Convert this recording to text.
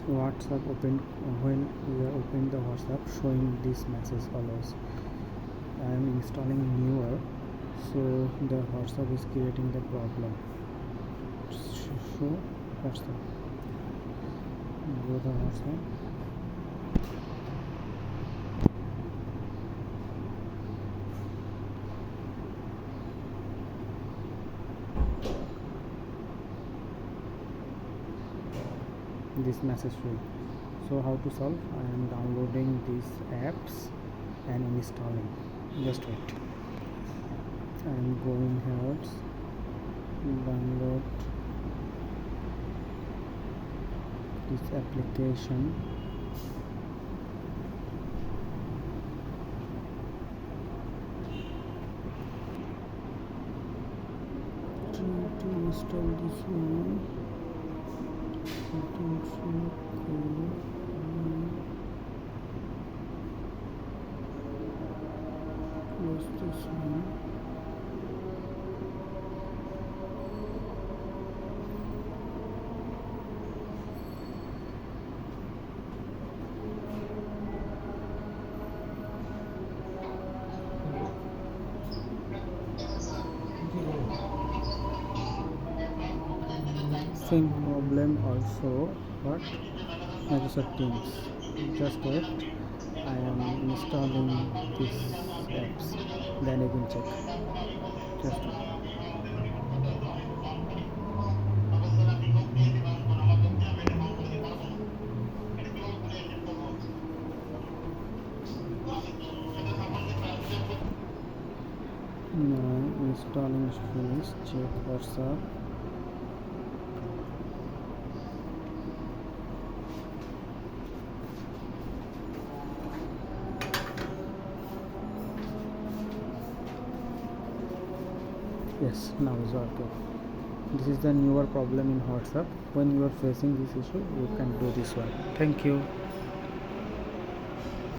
WhatsApp open. When we are opening the WhatsApp, showing this message follows. I am installing newer, so the WhatsApp is creating the problem. So WhatsApp, go to WhatsApp. This message will. So how to solve? I am downloading these apps and installing. Just wait. I am going here. Download this application. Try to install this one. Close this one. Same problem also, but Microsoft Teams. Just wait. I am installing these apps. Then you can check. Just wait. Now installing is finished. Check WhatsApp. Yes, now is okay. This is the newer problem in WhatsApp. When you are facing this issue, you can do this one. Thank you.